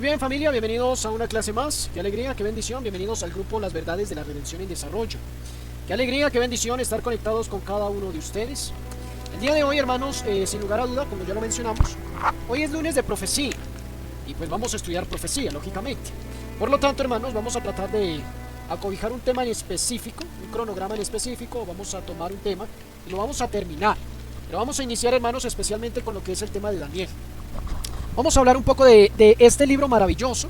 bien, familia, bienvenidos a una clase más. Qué alegría, qué bendición. Bienvenidos al grupo Las Verdades de la Redención en Desarrollo. Qué alegría, qué bendición estar conectados con cada uno de ustedes. El día de hoy, hermanos, sin lugar a duda, como ya lo mencionamos, hoy es lunes de profecía. Y pues vamos a estudiar profecía, lógicamente. Por lo tanto, hermanos, vamos a tratar de acobijar un tema en específico, un cronograma en específico. Vamos a tomar un tema y lo vamos a terminar. Pero vamos a iniciar, hermanos, especialmente con lo que es el tema de Daniel. Vamos a hablar un poco de este libro maravilloso.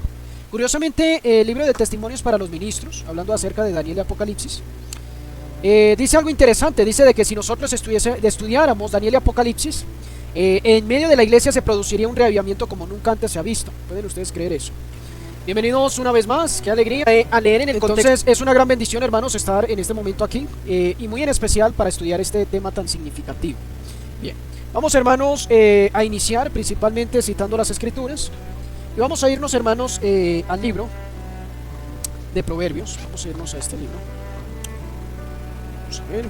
Curiosamente, el libro de testimonios para los ministros, hablando acerca de Daniel y Apocalipsis, dice algo interesante. Dice de que si nosotros estudiáramos Daniel y Apocalipsis, en medio de la iglesia se produciría un reavivamiento como nunca antes se ha visto. ¿Pueden ustedes creer eso? Bienvenidos una vez más, qué alegría a leer en el contexto. Entonces es una gran bendición, hermanos, estar en este momento aquí, y muy en especial para estudiar este tema tan significativo. Bien, vamos, hermanos, a iniciar principalmente citando las escrituras. Y vamos a irnos, hermanos, al libro de Proverbios. Vamos a irnos a este libro. Vamos a ver.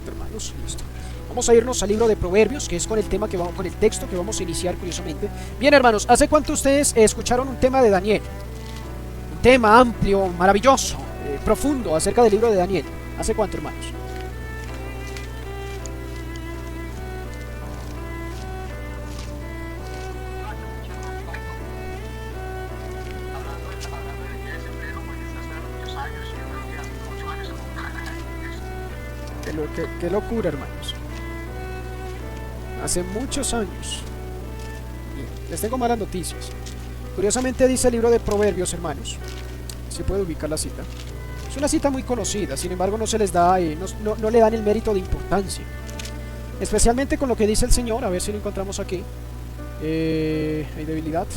Hermanos, listo. Vamos a irnos al libro de Proverbios, que es con el tema que vamos, con el texto que vamos a iniciar, curiosamente. Bien, hermanos, ¿hace cuánto ustedes escucharon un tema de Daniel? Un tema amplio, maravilloso, profundo acerca del libro de Daniel. ¿Hace cuánto, hermanos? Qué locura, hermanos. Hace muchos años. Bien, les tengo malas noticias. Curiosamente dice el libro de Proverbios, hermanos. Se puede ubicar la cita. Es una cita muy conocida, sin embargo no se les da, no le dan el mérito de importancia. Especialmente con lo que dice el Señor. A ver si lo encontramos aquí. Hay debilidad.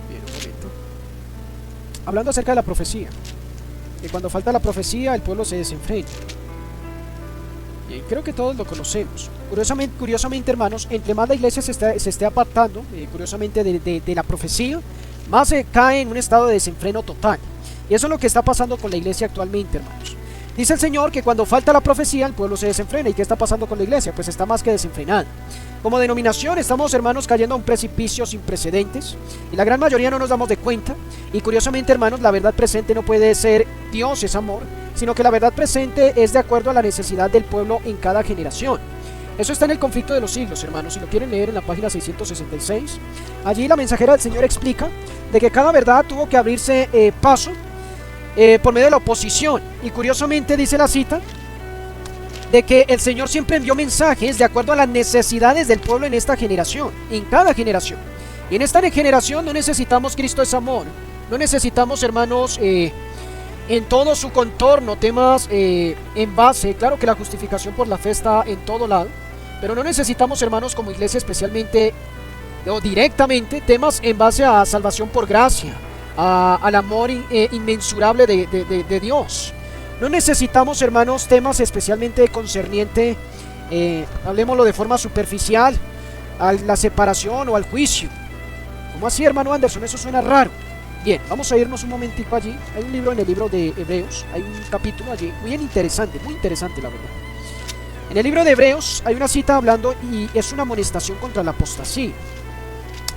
Bien, un momento. Hablando acerca de la profecía. Que cuando falta la profecía el pueblo se desenfrena. Creo que todos lo conocemos. Curiosamente, hermanos, entre más la iglesia se esté apartando, curiosamente, de la profecía, más se cae en un estado de desenfreno total. Y eso es lo que está pasando con la iglesia actualmente, hermanos. Dice el Señor que cuando falta la profecía, el pueblo se desenfrena. ¿Y qué está pasando con la iglesia? Pues está más que desenfrenada. Como denominación estamos, hermanos, cayendo a un precipicio sin precedentes. Y la gran mayoría no nos damos de cuenta. Y curiosamente, hermanos, la verdad presente no puede ser Dios es amor, sino que la verdad presente es de acuerdo a la necesidad del pueblo en cada generación. Eso está en el conflicto de los siglos, hermanos. Si lo quieren leer en la página 666, allí la mensajera del Señor explica de que cada verdad tuvo que abrirse paso por medio de la oposición. Y curiosamente dice la cita de que el Señor siempre envió mensajes de acuerdo a las necesidades del pueblo en esta generación, en cada generación. Y en esta generación no necesitamos Cristo es amor, no necesitamos, hermanos, en todo su contorno, temas en base, claro que la justificación por la fe está en todo lado, pero no necesitamos, hermanos, como iglesia especialmente o directamente, temas en base a salvación por gracia, al amor inmensurable de Dios. No necesitamos, hermanos, temas especialmente concerniente, hablemoslo de forma superficial, a la separación o al juicio. ¿Cómo así, hermano Anderson? Eso suena raro. Bien, vamos a irnos un momentico allí. Hay un libro en el libro de Hebreos, hay un capítulo allí muy interesante la verdad. En el libro de Hebreos hay una cita hablando y es una amonestación contra la apostasía.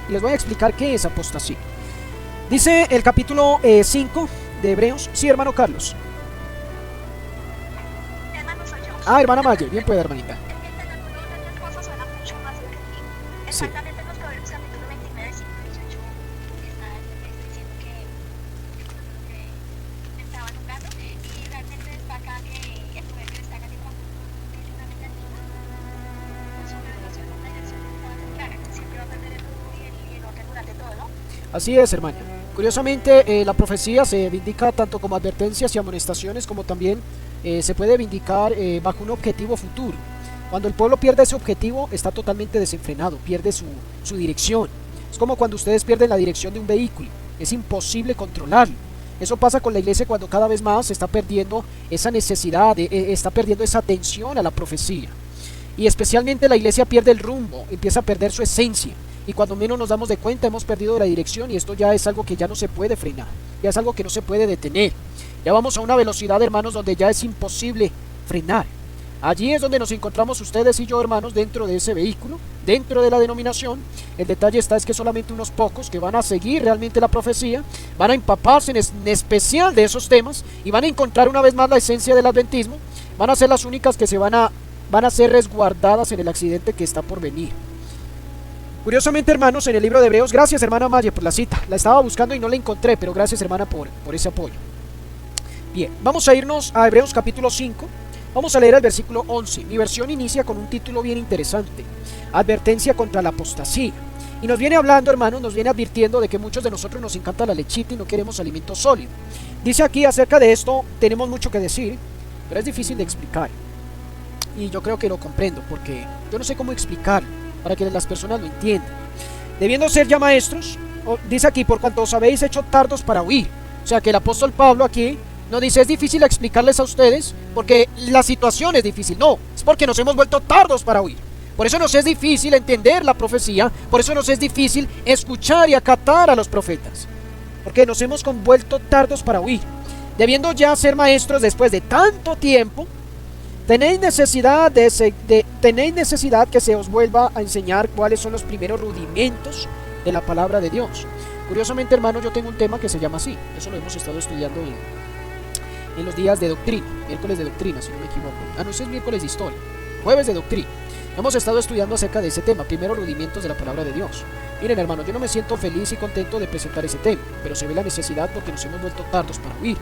Y les voy a explicar qué es apostasía. Dice el capítulo 5 de Hebreos. Sí, hermano Carlos. Ah, hermana Maya, bien puede, hermanita. Sí. Así es, hermana. Curiosamente, la profecía se vindica tanto como advertencias y amonestaciones, como también se puede vindicar bajo un objetivo futuro. Cuando el pueblo pierde ese objetivo, está totalmente desenfrenado, pierde su dirección. Es como cuando ustedes pierden la dirección de un vehículo, es imposible controlarlo. Eso pasa con la iglesia cuando cada vez más se está perdiendo esa necesidad, está perdiendo esa atención a la profecía. Y especialmente la iglesia pierde el rumbo, empieza a perder su esencia. Y cuando menos nos damos de cuenta hemos perdido la dirección, y esto ya es algo que ya no se puede frenar, ya es algo que no se puede detener. Ya vamos a una velocidad, hermanos, donde ya es imposible frenar. Allí es donde nos encontramos ustedes y yo, hermanos, dentro de ese vehículo, dentro de la denominación. El detalle está es que solamente unos pocos que van a seguir realmente la profecía, van a empaparse en especial de esos temas y van a encontrar una vez más la esencia del adventismo, van a ser las únicas que van a ser resguardadas en el accidente que está por venir. Curiosamente, hermanos, en el libro de Hebreos, gracias hermana Maya por la cita, la estaba buscando y no la encontré, pero gracias hermana por ese apoyo. Bien, vamos a irnos a Hebreos capítulo 5. Vamos a leer el versículo 11. Mi versión inicia con un título bien interesante: Advertencia contra la apostasía. Y nos viene hablando, hermanos, nos viene advirtiendo de que muchos de nosotros nos encanta la lechita y no queremos alimento sólido. Dice aquí acerca de esto, tenemos mucho que decir, pero es difícil de explicar. Y yo creo que lo comprendo, porque yo no sé cómo explicarlo, para que las personas lo entiendan. Debiendo ser ya maestros, dice aquí, por cuanto os habéis hecho tardos para oír. O sea que el apóstol Pablo aquí no dice es difícil explicarles a ustedes porque la situación es difícil, no, es porque nos hemos vuelto tardos para oír. Por eso nos es difícil entender la profecía, por eso nos es difícil escuchar y acatar a los profetas, porque nos hemos vuelto tardos para oír. Debiendo ya ser maestros después de tanto tiempo, tenéis necesidad que se os vuelva a enseñar cuáles son los primeros rudimentos de la palabra de Dios. Curiosamente, hermanos, yo tengo un tema que se llama así, eso lo hemos estado estudiando en los días de doctrina, miércoles de doctrina, si no me equivoco. No, ese es miércoles de historia, jueves de doctrina. Hemos estado estudiando acerca de ese tema, primeros rudimentos de la palabra de Dios. Miren, hermanos, yo no me siento feliz y contento de presentar ese tema, pero se ve la necesidad porque nos hemos vuelto tardos para oír.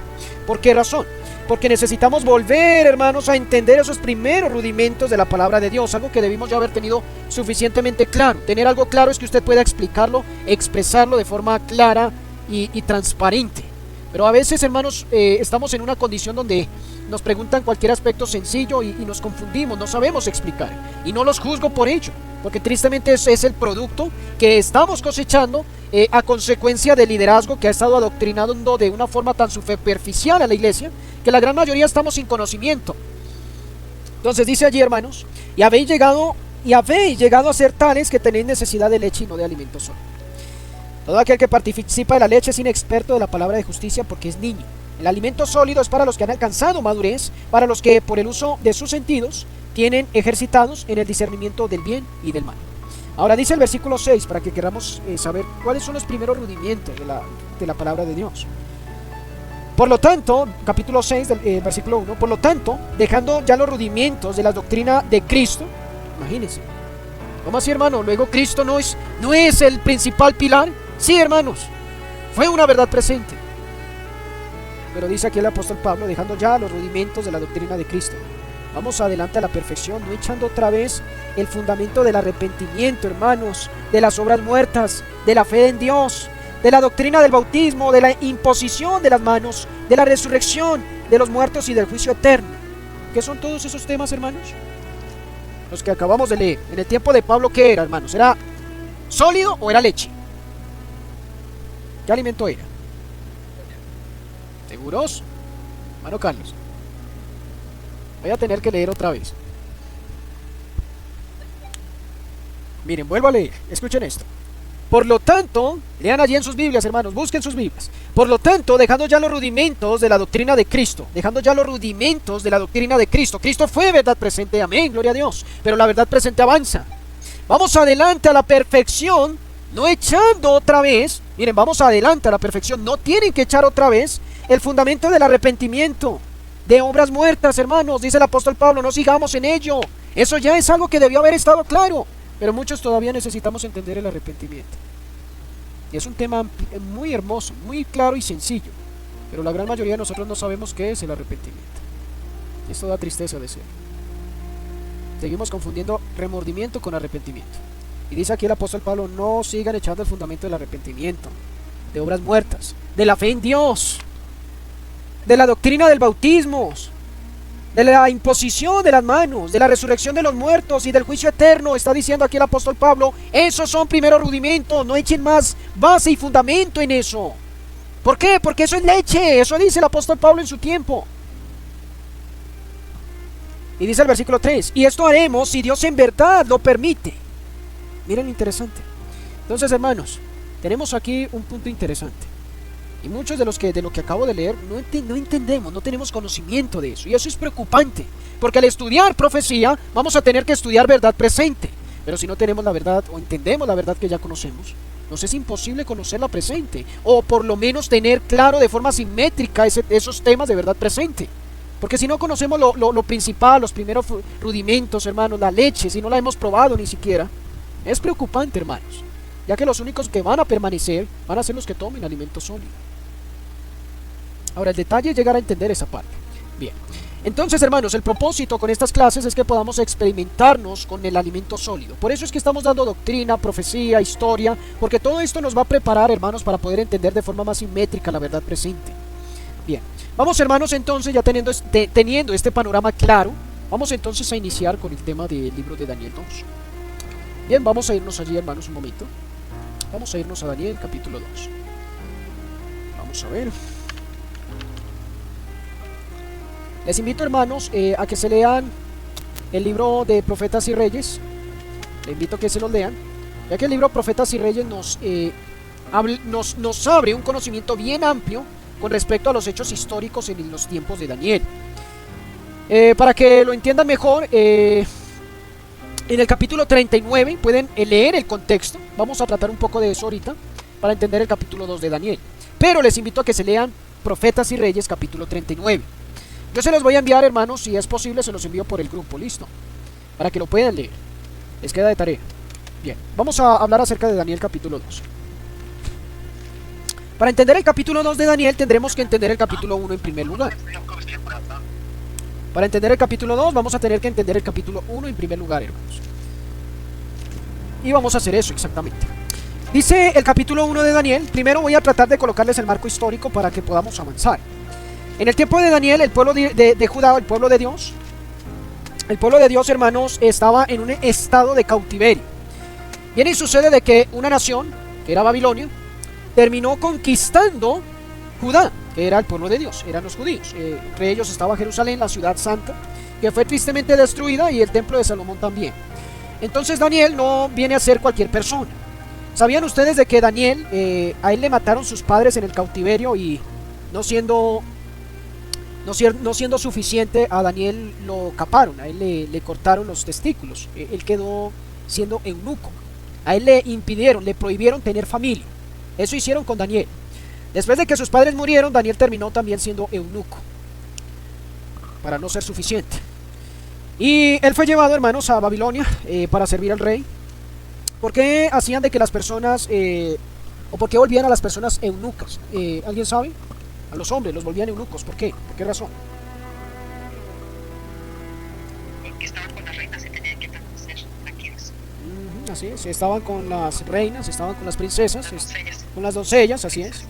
¿Por qué razón? Porque necesitamos volver, hermanos, a entender esos primeros rudimentos de la palabra de Dios, algo que debimos ya haber tenido suficientemente claro. Tener algo claro es que usted pueda explicarlo, expresarlo de forma clara y transparente. Pero a veces, hermanos, estamos en una condición donde nos preguntan cualquier aspecto sencillo y nos confundimos, no sabemos explicar. Y no los juzgo por ello, porque tristemente ese es el producto que estamos cosechando a consecuencia del liderazgo que ha estado adoctrinando de una forma tan superficial a la iglesia, que la gran mayoría estamos sin conocimiento. Entonces dice allí, hermanos, y habéis llegado a ser tales que tenéis necesidad de leche y no de alimento solo. Todo aquel que participa de la leche es inexperto de la palabra de justicia porque es niño. El alimento sólido es para los que han alcanzado madurez, para los que por el uso de sus sentidos tienen ejercitados en el discernimiento del bien y del mal. Ahora dice el versículo 6, para que queramos saber cuáles son los primeros rudimentos de la palabra de Dios. Por lo tanto, capítulo 6, versículo 1, por lo tanto, dejando ya los rudimentos de la doctrina de Cristo, imagínense. ¿Cómo así, hermano? Luego Cristo no es el principal pilar. Sí, hermanos, fue una verdad presente. Pero dice aquí el apóstol Pablo, dejando ya los rudimentos de la doctrina de Cristo. Vamos adelante a la perfección, no echando otra vez el fundamento del arrepentimiento, hermanos, de las obras muertas, de la fe en Dios, de la doctrina del bautismo, de la imposición de las manos, de la resurrección de los muertos y del juicio eterno. ¿Qué son todos esos temas, hermanos? Los que acabamos de leer. En el tiempo de Pablo, ¿qué era, hermanos? ¿Era sólido o era leche? ¿Qué alimento era? ¿Seguros? Hermano Carlos, voy a tener que leer otra vez. Miren, vuelvo a leer, escuchen esto. Por lo tanto, lean allí en sus Biblias, hermanos, busquen sus Biblias. Por lo tanto, dejando ya los rudimentos de la doctrina de Cristo, Cristo fue verdad presente, amén, gloria a Dios, pero la verdad presente avanza. Vamos adelante a la perfección, no echando otra vez, miren, vamos adelante a la perfección, no tienen que echar otra vez el fundamento del arrepentimiento, de obras muertas, hermanos, dice el apóstol Pablo, no sigamos en ello. Eso ya es algo que debió haber estado claro, pero muchos todavía necesitamos entender el arrepentimiento. Y es un tema muy hermoso, muy claro y sencillo, pero la gran mayoría de nosotros no sabemos qué es el arrepentimiento. Y esto da tristeza de ser. Seguimos confundiendo remordimiento con arrepentimiento. Y dice aquí el apóstol Pablo, no sigan echando el fundamento del arrepentimiento, de obras muertas, de la fe en Dios, de la doctrina del bautismo, de la imposición de las manos, de la resurrección de los muertos y del juicio eterno. Está diciendo aquí el apóstol Pablo, esos son primeros rudimentos, no echen más base y fundamento en eso. ¿Por qué? Porque eso es leche, eso dice el apóstol Pablo en su tiempo. Y dice el versículo 3, y esto haremos si Dios en verdad lo permite. Miren lo interesante. Entonces, hermanos, tenemos aquí un punto interesante. Y muchos de lo que acabo de leer no entendemos, no tenemos conocimiento de eso. Y eso es preocupante, porque al estudiar profecía vamos a tener que estudiar verdad presente. Pero si no tenemos la verdad o entendemos la verdad que ya conocemos, nos es imposible conocer la presente, o por lo menos tener claro de forma simétrica esos temas de verdad presente. Porque si no conocemos lo principal, los primeros rudimentos, hermanos, la leche, si no la hemos probado ni siquiera, es preocupante, hermanos, ya que los únicos que van a permanecer van a ser los que tomen alimento sólido. Ahora el detalle es llegar a entender esa parte. Bien, entonces, hermanos, el propósito con estas clases es que podamos experimentarnos con el alimento sólido. Por eso es que estamos dando doctrina, profecía, historia, porque todo esto nos va a preparar, hermanos, para poder entender de forma más simétrica la verdad presente. Bien, vamos, hermanos, entonces, ya teniendo este panorama claro, vamos entonces a iniciar con el tema del libro de Daniel 2. Bien, vamos a irnos allí, hermanos, un momento. Vamos a irnos a Daniel capítulo 2. Vamos a ver. Les invito, hermanos, a que se lean el libro de Profetas y Reyes. Les invito a que se los lean, ya que el libro Profetas y Reyes nos abre un conocimiento bien amplio con respecto a los hechos históricos en los tiempos de Daniel. Para que lo entiendan mejor, en el capítulo 39 pueden leer el contexto. Vamos a tratar un poco de eso ahorita para entender el capítulo 2 de Daniel. Pero les invito a que se lean Profetas y Reyes capítulo 39. Yo se los voy a enviar, hermanos, si es posible se los envío por el grupo, listo, para que lo puedan leer. Les queda de tarea. Bien, vamos a hablar acerca de Daniel capítulo 2. Para entender el capítulo 2 de Daniel tendremos que entender el capítulo 1 en primer lugar. Para entender el capítulo 2 vamos a tener que entender el capítulo 1 en primer lugar, hermanos. Y vamos a hacer eso exactamente. Dice el capítulo 1 de Daniel. Primero voy a tratar de colocarles el marco histórico para que podamos avanzar. En el tiempo de Daniel, el pueblo de Judá, el pueblo de Dios, hermanos, estaba en un estado de cautiverio. Viene y sucede de que una nación, que era Babilonia, terminó conquistando Judá, que era el pueblo de Dios, eran los judíos. Entre ellos estaba Jerusalén, la ciudad santa, que fue tristemente destruida, y el templo de Salomón también. Entonces Daniel no viene a ser cualquier persona. ¿Sabían ustedes de que Daniel, a él le mataron sus padres en el cautiverio, y no siendo suficiente, a Daniel lo caparon, a él le cortaron los testículos, él quedó siendo eunuco, a él le impidieron, le prohibieron tener familia? Eso hicieron con Daniel. Después de que sus padres murieron, Daniel terminó también siendo eunuco, para no ser suficiente. Y él fue llevado, hermanos, a Babilonia para servir al rey. ¿Por qué hacían de que las personas, o por qué volvían a las personas eunucas? ¿Alguien sabe? A los hombres los volvían eunucos. ¿Por qué? ¿Por qué razón? Porque estaban con las reinas y tenían que permanecer tranquilos. Así es, estaban con las reinas, estaban con las princesas, Doncellas. con las doncellas, así es.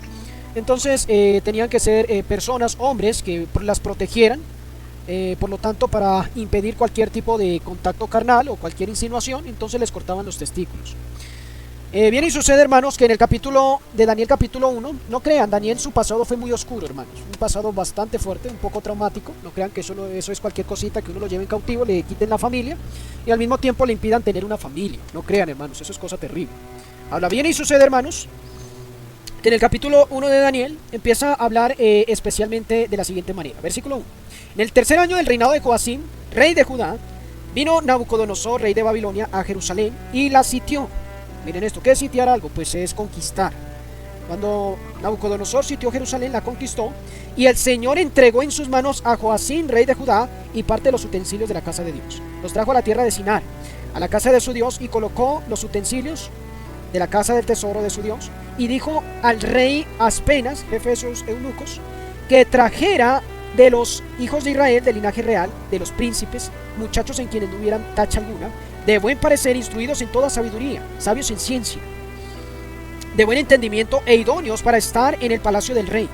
Entonces tenían que ser personas, hombres, que las protegieran, por lo tanto, para impedir cualquier tipo de contacto carnal o cualquier insinuación, entonces les cortaban los testículos. Viene y sucede, hermanos, que en el capítulo de Daniel capítulo 1, no crean, Daniel, su pasado fue muy oscuro, hermanos, un pasado bastante fuerte, un poco traumático. No crean que eso es cualquier cosita que uno lo lleve en cautivo, le quiten la familia y al mismo tiempo le impidan tener una familia. No crean, hermanos, eso es cosa terrible. Ahora viene y sucede, hermanos, que en el capítulo 1 de Daniel empieza a hablar especialmente de la siguiente manera. Versículo 1. En el tercer año del reinado de Joacim, rey de Judá, vino Nabucodonosor, rey de Babilonia, a Jerusalén y la sitió. Miren esto, ¿qué es sitiar algo? Pues es conquistar. Cuando Nabucodonosor sitió Jerusalén, la conquistó, y el Señor entregó en sus manos a Joacim, rey de Judá, y parte de los utensilios de la casa de Dios. Los trajo a la tierra de Sinar, a la casa de su Dios, y colocó los utensilios de la casa del tesoro de su Dios, y dijo al rey Aspenas, jefe de sus eunucos, que trajera de los hijos de Israel, del linaje real, de los príncipes, muchachos en quienes no hubieran tacha alguna, de buen parecer, instruidos en toda sabiduría, sabios en ciencia, de buen entendimiento e idóneos para estar en el palacio del rey,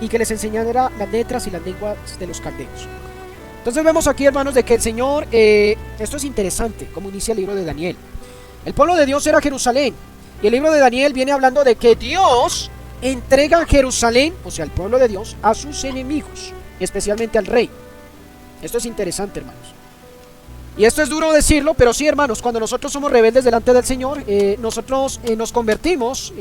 y que les enseñara las letras y las lenguas de los caldeos. Entonces vemos aquí, hermanos, de que el Señor, esto es interesante, como inicia el libro de Daniel. El pueblo de Dios era Jerusalén, y el libro de Daniel viene hablando de que Dios entrega a Jerusalén, o sea, el pueblo de Dios, a sus enemigos, especialmente al rey. Esto es interesante, hermanos. Y esto es duro decirlo, pero sí, hermanos, cuando nosotros somos rebeldes delante del Señor, nosotros nos convertimos,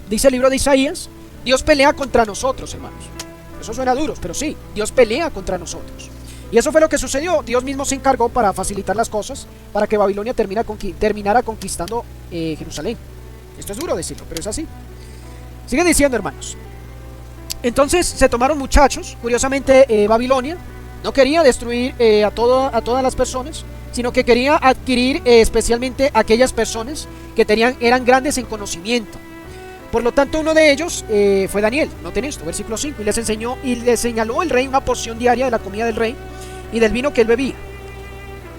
dice el libro de Isaías, Dios pelea contra nosotros, hermanos. Eso suena duro, pero sí, Dios pelea contra nosotros. Y eso fue lo que sucedió. Dios mismo se encargó para facilitar las cosas, para que Babilonia terminara conquistando Jerusalén. Esto es duro decirlo, pero es así. Sigue diciendo, hermanos. Entonces se tomaron muchachos. Curiosamente, Babilonia no quería destruir a todas las personas, sino que quería adquirir especialmente aquellas personas que eran grandes en conocimiento. Por lo tanto, uno de ellos fue Daniel. Noten esto, versículo 5. Y les señaló el rey una porción diaria de la comida del rey y del vino que él bebía,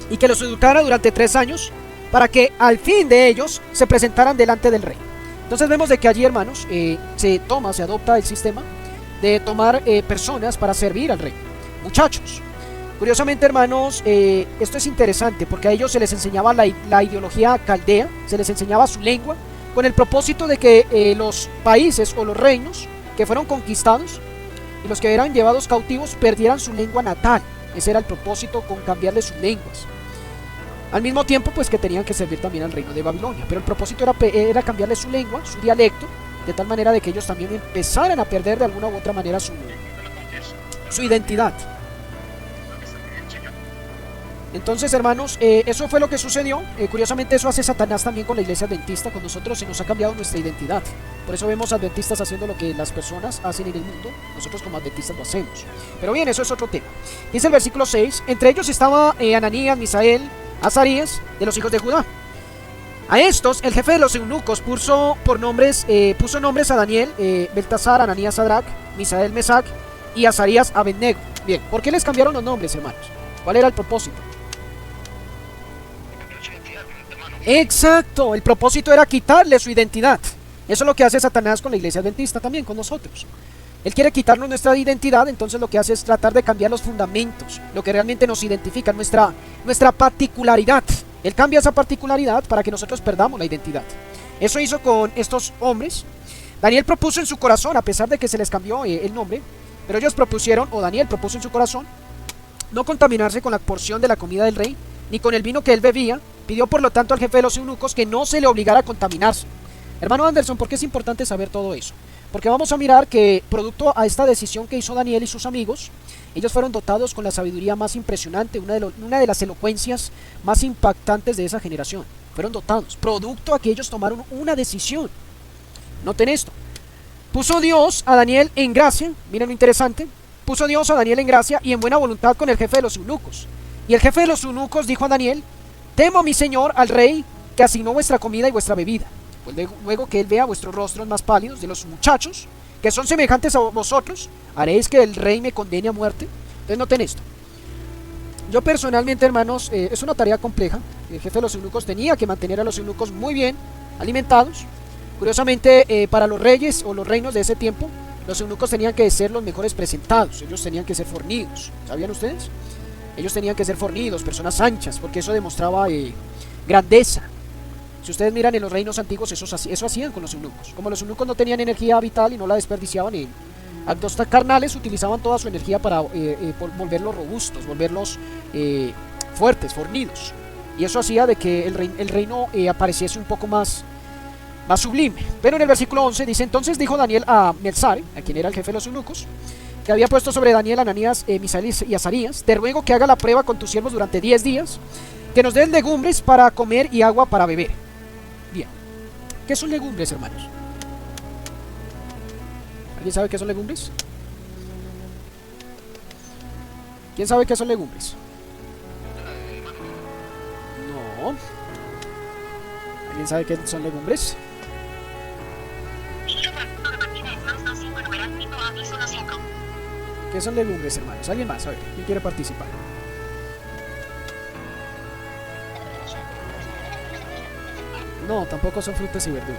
y que los educara durante 3 años, para que al fin de ellos se presentaran delante del rey. Entonces vemos de que allí, hermanos, se adopta el sistema de tomar personas para servir al rey, muchachos. Curiosamente, hermanos, esto es interesante porque a ellos se les enseñaba la ideología caldea, se les enseñaba su lengua, con el propósito de que los países o los reinos que fueron conquistados y los que eran llevados cautivos perdieran su lengua natal. Ese era el propósito, con cambiarle sus lenguas. Al mismo tiempo, pues, que tenían que servir también al reino de Babilonia, pero el propósito era cambiarle su lengua, su dialecto, de tal manera de que ellos también empezaran a perder de alguna u otra manera su identidad. Entonces, hermanos, eso fue lo que sucedió. Curiosamente, eso hace Satanás también con la iglesia adventista. Con nosotros se nos ha cambiado nuestra identidad. Por eso vemos adventistas haciendo lo que las personas hacen en el mundo. Nosotros como adventistas lo hacemos. Pero bien, eso es otro tema. Dice el versículo 6. Entre ellos estaba Ananías, Misael, Azarías, de los hijos de Judá. A estos, el jefe de los eunucos puso nombres a Daniel, Beltasar, Ananías, Sadrach, Misael, Mesac y Azarías, Abednego. Bien, ¿por qué les cambiaron los nombres, hermanos? ¿Cuál era el propósito? Exacto, el propósito era quitarle su identidad. Eso es lo que hace Satanás con la iglesia adventista, también con nosotros. Él quiere quitarnos nuestra identidad, entonces lo que hace es tratar de cambiar los fundamentos, lo que realmente nos identifica, nuestra particularidad. Él cambia esa particularidad para que nosotros perdamos la identidad. Eso hizo con estos hombres. Daniel propuso en su corazón, a pesar de que se les cambió el nombre, pero ellos propusieron, o Daniel propuso en su corazón, no contaminarse con la porción de la comida del rey, ni con el vino que él bebía. Pidió por lo tanto al jefe de los eunucos que no se le obligara a contaminarse. Hermano Anderson, ¿por qué es importante saber todo eso? Porque vamos a mirar que, producto a esta decisión que hizo Daniel y sus amigos, ellos fueron dotados con la sabiduría más impresionante, una de las elocuencias más impactantes de esa generación. Fueron dotados, producto a que ellos tomaron una decisión. Noten esto. Puso Dios a Daniel en gracia, miren lo interesante, puso Dios a Daniel en gracia y en buena voluntad con el jefe de los eunucos. Y el jefe de los eunucos dijo a Daniel: temo, mi señor, al rey que asignó vuestra comida y vuestra bebida. Pues luego que él vea vuestros rostros más pálidos de los muchachos, que son semejantes a vosotros, haréis que el rey me condene a muerte. Entonces noten esto. Yo personalmente, hermanos, es una tarea compleja. El jefe de los eunucos tenía que mantener a los eunucos muy bien alimentados. Curiosamente, para los reyes o los reinos de ese tiempo, los eunucos tenían que ser los mejores presentados. Ellos tenían que ser fornidos. ¿Sabían ustedes? Ellos tenían que ser fornidos, personas anchas, porque eso demostraba grandeza. Si ustedes miran en los reinos antiguos, eso hacían con los eunucos. Como los eunucos no tenían energía vital y no la desperdiciaban en actos carnales, utilizaban toda su energía para volverlos robustos, volverlos fuertes, fornidos. Y eso hacía de que el reino apareciese un poco más sublime. Pero en el versículo 11 dice: entonces dijo Daniel a Melzar, a quien era el jefe de los eunucos, que había puesto sobre Daniel, Ananías, Misael y Azarías: te ruego que haga la prueba con tus siervos durante 10 días, que nos den legumbres para comer y agua para beber. Bien, ¿qué son legumbres, hermanos? ¿Alguien sabe qué son legumbres? ¿Quién sabe qué son legumbres? No. ¿Alguien sabe qué son legumbres? ¿Qué son legumbres, hermanos? ¿Alguien más? A ver, ¿quién quiere participar? No, tampoco son frutas y verduras.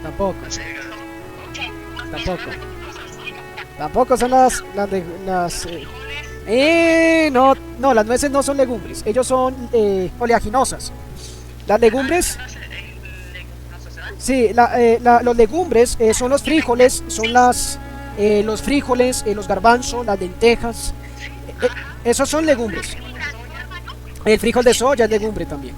Tampoco. Tampoco son las no, las nueces no son legumbres. Ellos son oleaginosas. Las legumbres, sí, los legumbres son los frijoles, los frijoles, los garbanzos, las lentejas. Esos son legumbres. El frijol de soya es legumbre también.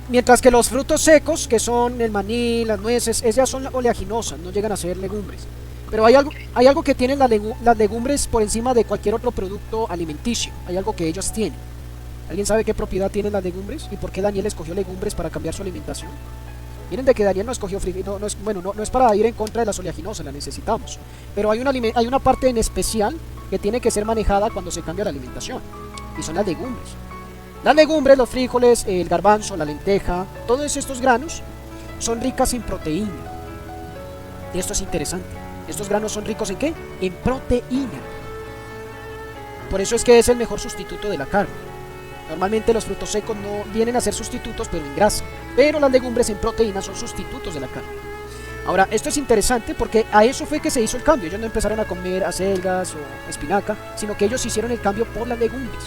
Mientras que los frutos secos, que son el maní, las nueces, ellas son oleaginosas, no llegan a ser legumbres. Pero hay algo que tienen las legumbres por encima de cualquier otro producto alimenticio. Hay algo que ellos tienen. ¿Alguien sabe qué propiedad tienen las legumbres? ¿Y por qué Daniel escogió legumbres para cambiar su alimentación? Miren de que Daniel no escogió no es para ir en contra de las oleaginosas, las necesitamos. Pero hay una parte en especial que tiene que ser manejada cuando se cambia la alimentación. Y son las legumbres. Las legumbres, los frijoles, el garbanzo, la lenteja, todos estos granos son ricas en proteína. Y esto es interesante. Estos granos son ricos ¿en qué? En proteína. Por eso es que es el mejor sustituto de la carne. Normalmente los frutos secos no vienen a ser sustitutos, pero en grasa. Pero las legumbres en proteína son sustitutos de la carne. Ahora, esto es interesante porque a eso fue que se hizo el cambio. Ellos no empezaron a comer acelgas o espinaca, sino que ellos hicieron el cambio por las legumbres.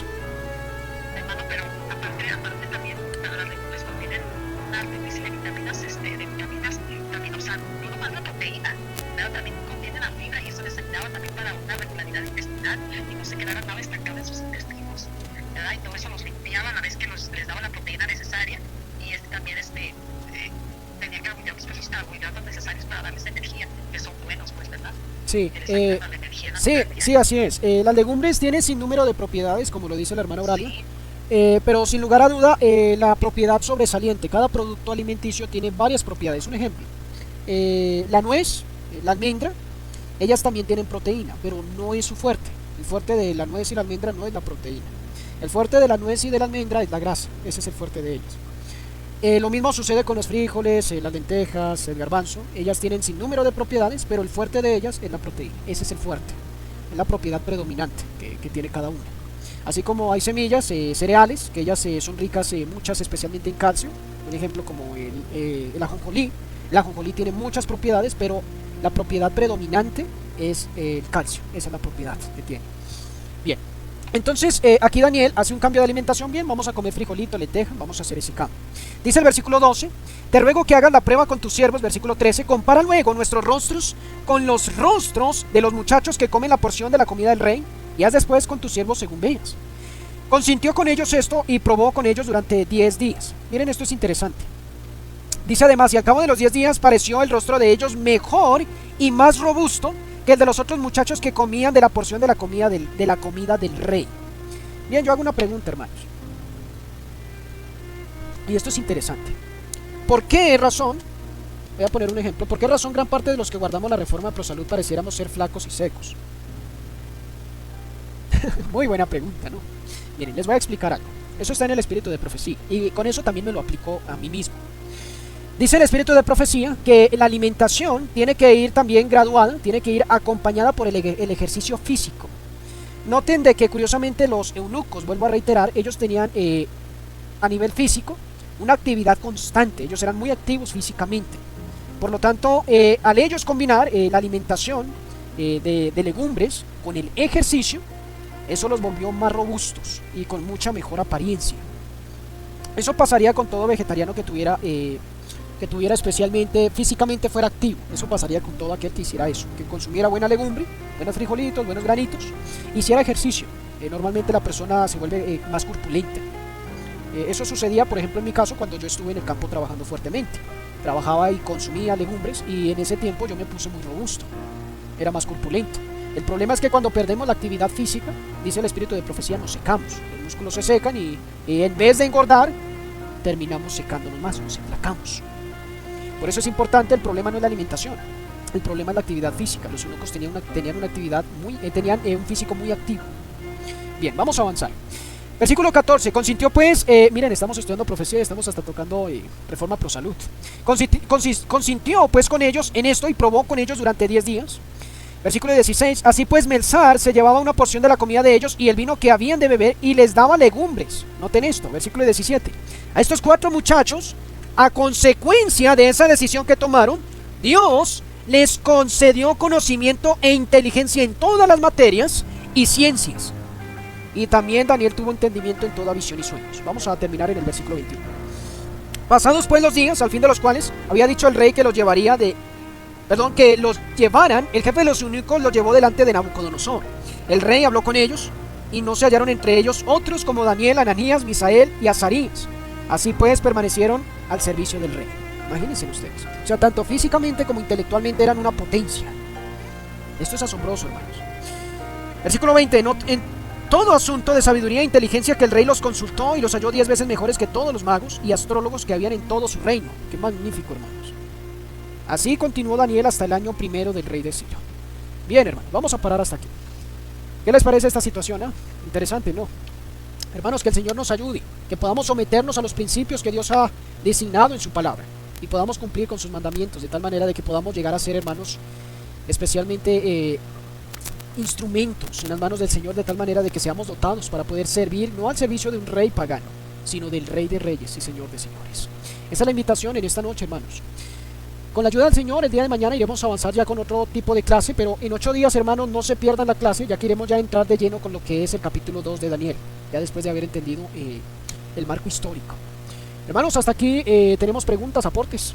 Hermano, pero aparte también, las legumbres contienen una riqueza de vitaminas, también, o sea, no nomás la proteína, pero también contienen la fibra y eso les ayudaba también para una regularidad intestinal y no se quedaran nada estancados en sus intestinos, ¿verdad? Y todo eso los limpiaba a la vez que les daba la proteína necesaria y también tenía carbohidratos necesarios para darles energía, que son buenos, pues, ¿verdad? Sí, Que les ayudan a la energía en la sí, materia. sí, así es. Las legumbres tienen sin número de propiedades, como lo dice la hermana Auralia. Sí, Pero sin lugar a duda, la propiedad sobresaliente, cada producto alimenticio tiene varias propiedades. Un ejemplo, la nuez, la almendra, ellas también tienen proteína, pero no es su fuerte. El fuerte de la nuez y la almendra no es la proteína. El fuerte de la nuez y de la almendra es la grasa, ese es el fuerte de ellas. Lo mismo sucede con los frijoles, las lentejas, el garbanzo. Ellas tienen sin número de propiedades, pero el fuerte de ellas es la proteína. Ese es el fuerte, es la propiedad predominante que tiene cada una. Así como hay semillas, cereales, que ellas son ricas, muchas especialmente en calcio. Un ejemplo como el ajonjolí. El ajonjolí tiene muchas propiedades, pero la propiedad predominante es el calcio. Esa es la propiedad que tiene. Bien, entonces aquí Daniel hace un cambio de alimentación. Bien, vamos a comer frijolito, lenteja, vamos a hacer ese cambio. Dice el versículo 12, te ruego que hagas la prueba con tus siervos. Versículo 13, compara luego nuestros rostros con los rostros de los muchachos que comen la porción de la comida del rey, y haz después con tus siervos según veas. Consintió con ellos esto y probó con ellos durante 10 días. Miren, esto es interesante. Dice además, y al cabo de los 10 días pareció el rostro de ellos mejor y más robusto que el de los otros muchachos que comían de la porción de la comida del rey. Bien, yo hago una pregunta, hermanos. Y esto es interesante. ¿Por qué razón? Voy a poner un ejemplo. ¿Por qué razón gran parte de los que guardamos la reforma ProSalud pareciéramos ser flacos y secos? Muy buena pregunta, ¿no? Miren, les voy a explicar algo. Eso está en el espíritu de profecía y con eso también me lo aplico a mí mismo. Dice el espíritu de profecía que la alimentación tiene que ir también graduada, tiene que ir acompañada por el ejercicio físico. Noten de que curiosamente los eunucos, vuelvo a reiterar, ellos tenían a nivel físico una actividad constante, ellos eran muy activos físicamente. Por lo tanto, al ellos combinar la alimentación de legumbres con el ejercicio, eso los volvió más robustos y con mucha mejor apariencia. Eso pasaría con todo vegetariano que tuviera especialmente físicamente fuera activo. Eso pasaría con todo aquel que hiciera eso, que consumiera buena legumbre, buenos frijolitos, buenos granitos, hiciera ejercicio. Normalmente la persona se vuelve más corpulenta. Eso sucedía, por ejemplo, en mi caso cuando yo estuve en el campo trabajando fuertemente. Trabajaba y consumía legumbres y en ese tiempo yo me puse muy robusto, era más corpulento. El problema es que cuando perdemos la actividad física, dice el espíritu de profecía, nos secamos, los músculos se secan y en vez de engordar, terminamos secándonos más, nos enflacamos. Por eso es importante, el problema no es la alimentación, el problema es la actividad física. Los eunucos tenían una actividad tenían un físico muy activo. Bien, vamos a avanzar. Versículo 14, consintió pues, miren, estamos estudiando profecía, estamos hasta tocando reforma ProSalud. Consintió pues con ellos en esto y probó con ellos durante 10 días. Versículo 16, así pues Melzar se llevaba una porción de la comida de ellos y el vino que habían de beber y les daba legumbres. Noten esto, versículo 17. A estos 4 muchachos, a consecuencia de esa decisión que tomaron, Dios les concedió conocimiento e inteligencia en todas las materias y ciencias. Y también Daniel tuvo entendimiento en toda visión y sueños. Vamos a terminar en el versículo 21. Pasados pues los días, al fin de los cuales había dicho el rey que los llevaran, el jefe de los eunucos los llevó delante de Nabucodonosor. El rey habló con ellos y no se hallaron entre ellos otros como Daniel, Ananías, Misael y Azarías. Así pues permanecieron al servicio del rey. Imagínense ustedes. O sea, tanto físicamente como intelectualmente eran una potencia. Esto es asombroso, hermanos. Versículo 20. En todo asunto de sabiduría e inteligencia que el rey los consultó y los halló 10 veces mejores que todos los magos y astrólogos que habían en todo su reino. Qué magnífico, hermanos. Así continuó Daniel hasta el año primero del rey de Sirio. Bien, hermanos, vamos a parar hasta aquí. ¿Qué les parece esta situación? Interesante, ¿no? Hermanos, que el Señor nos ayude, que podamos someternos a los principios que Dios ha designado en su palabra y podamos cumplir con sus mandamientos, de tal manera de que podamos llegar a ser, hermanos, especialmente instrumentos en las manos del Señor, de tal manera de que seamos dotados para poder servir, no al servicio de un rey pagano, sino del Rey de Reyes y Señor de Señores. Esa es la invitación en esta noche, hermanos. Con la ayuda del Señor, el día de mañana iremos a avanzar ya con otro tipo de clase, pero en 8 días, hermanos, no se pierdan la clase, ya que iremos ya a entrar de lleno con lo que es el capítulo 2 de Daniel, ya después de haber entendido el marco histórico. Hermanos, hasta aquí tenemos preguntas, aportes.